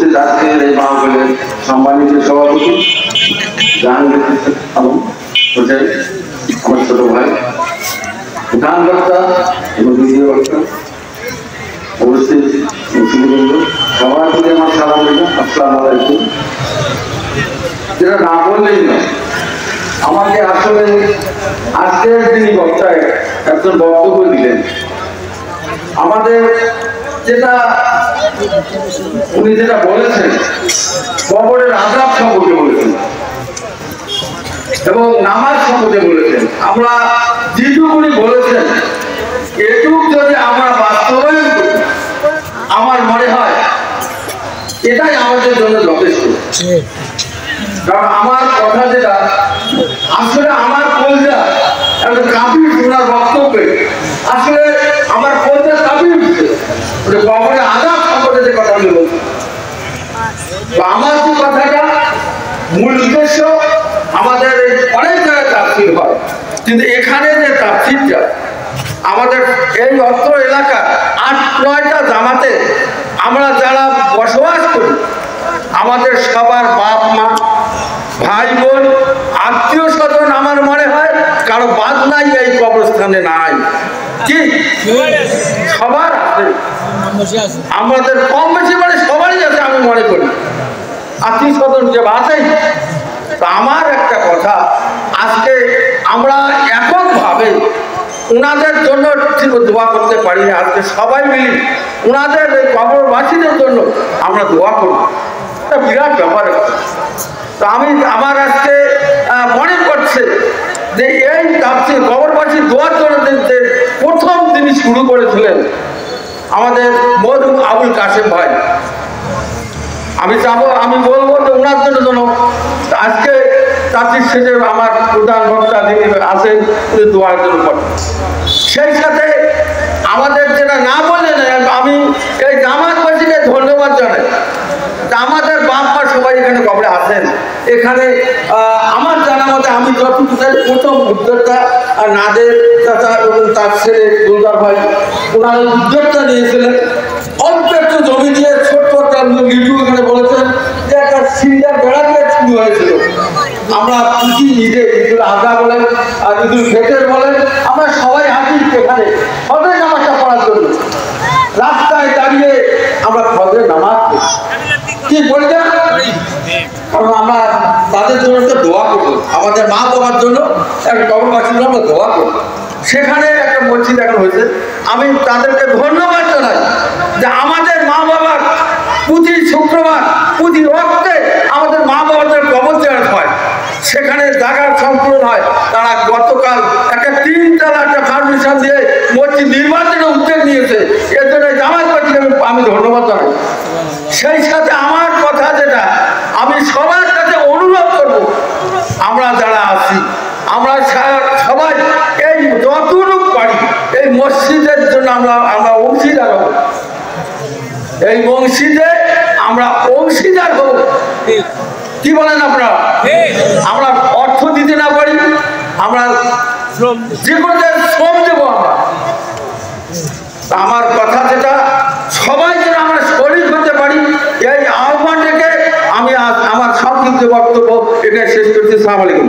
উপস্থিত আজকের এই মাহফিলের সম্মানিত সভাপতি জাহাঙ্গীর আলম হোসেন, আমার ছোট ভাই, প্রধান বক্তা এবং দ্বিতীয় বক্তা, উপস্থিত মুসলিমবৃন্দ, সবার প্রতি আমার সালাম দিলাম, আসসালামু আলাইকুম। যেটা না বললেই নয়, আমাকে আসলে আজকের যিনি বক্তায় একজন বক্তব্য দিলেন, আমাদের যেটা উনি যেটা বলেছেন কবরের আযাব সম্পর্কে বলেছেন এবং নামাজ সম্পর্কে বলেছেন, আমরা যেটুকু উনি বলেছেন এটুকু যদি আমরা বাস্তবায়ন করি, আমার মনে হয় এটাই আমাদের জন্য যথেষ্ট। কারণ আমার কথা যেটা আসলে আমার কলজা একটা কাবির শোনার বক্তব্যে আসলে আমার কলজা কাবির উঠছে, কবরে আযাব সম্পর্কে যে কথা আমি বলছি, আমার যে কথাটা মূল উদ্দেশ্য, আমাদের অনেক জায়গায় তাফসীর হয়, কিন্তু এখানে যে তাফসীরটা আমাদের এই অত্র এলাকা ৮-৯টা জামাতে আমরা যারা বসবাস করি, আমাদের সবার বাপ মা ভাই বোন আত্মীয় স্বজন আমার মনে হয় কারো বাদ নাই এই কবরস্থানে নাই, কি সবার আছে, আমাদের কম বেশি মানে সবারই আছে আমি মনে করি, আত্মীয় স্বজন যে বাঁচেই। আমার একটা কথা, আজকে আমরা এককভাবে ওনাদের জন্য ঠিক দোয়া করতে পারি না, আজকে সবাই মিলে ওনাদের এই কবরবাসীদের জন্য আমরা দোয়া করব, এটা বিরাট ব্যাপার। তো আমি আমার আজকে মনে করছে যে এই তাফসীর কবরবাসীর দোয়ার জন্য যে প্রথম তিনি শুরু করেছিলেন আমাদের মরহুম আবুল কাশেম ভাই, আমি বলবো যে ওনার জন্য আজকে তাফসীর শেষে আমার প্রধান বক্তা যিনি আছেন দোয়ার জন্য করেন। সেই সাথে আমাদের যেটা না বললেন, আমি এই জামাতবাসীকে ধন্যবাদ জানাই, আমাদের বাপ মা সবাই এখানে কবরে আছেন। এখানে আমার জানা মতে আমি যতটুকু প্রথম উদ্যোক্তা নাদের চাচা এবং তার ছেলে দুলদার ভাই, ওনারা উদ্যোক্তা নিয়েছিলেন, অল্প একটু জমি দিয়ে ছোট্ট একটা লিটু এখানে বলেছেন যে একটা সিন্ডার বেড়া দিয়ে শুরু হয়েছিল। আমরা প্রতি ঈদে ঈদুল আজহা বলেন আর ঈদুল ফিতর বলেন, আমরা সবাই হাজির এখানে ফজরের নামাজটা পড়ার জন্য, রাস্তায় দাঁড়িয়ে আমরা ফজরের নামাজ পড়ি, কি বলি না? কারণ আমরা তাদের জন্য একটা দোয়া করবো, আমাদের মা বাবার জন্য একটা কবরবাসীর জন্য আমরা দোয়া করবো। সেখানে একটা মসজিদ এখন হয়েছে, আমি তাদেরকে ধন্যবাদ জানাই যে আমাদের মা বাবার প্রতি শুক্রবার প্রতি ওয়াক্তে আমাদের মা বাবাদের কবর জিয়ারত হয়, সেখানে জায়গার সংকলন হয়। তারা গতকাল একটা 3তলা একটা ফাউন্ডেশন দিয়ে মসজিদ নির্মাণের উদ্যোগ নিয়েছে, এর জন্য জামাতবাসীকে আমি ধন্যবাদ জানাই। সেই সাথে আমার কথা যেটা আমি সবার কাছে অনুরোধ করব, আমরা যারা আছি আমরা সবাই এই যতটুকু পারি এই মসজিদের জন্য আমরা অংশীদার হব, এই মসজিদে আমরা অংশীদার হব, কি বলেন আপনারা? আমরা অর্থ দিতে না পারি, আমরা যে কোনো শ্রম দেবো আমরা। আমার কথা যেটা সবাই যেন আমরা শরীর হতে পারি, এই আহ্বান থেকে আমি আমার সংক্ষিপ্ত বক্তব্য এখানে শেষ করছি। আসসালামু আলাইকুম।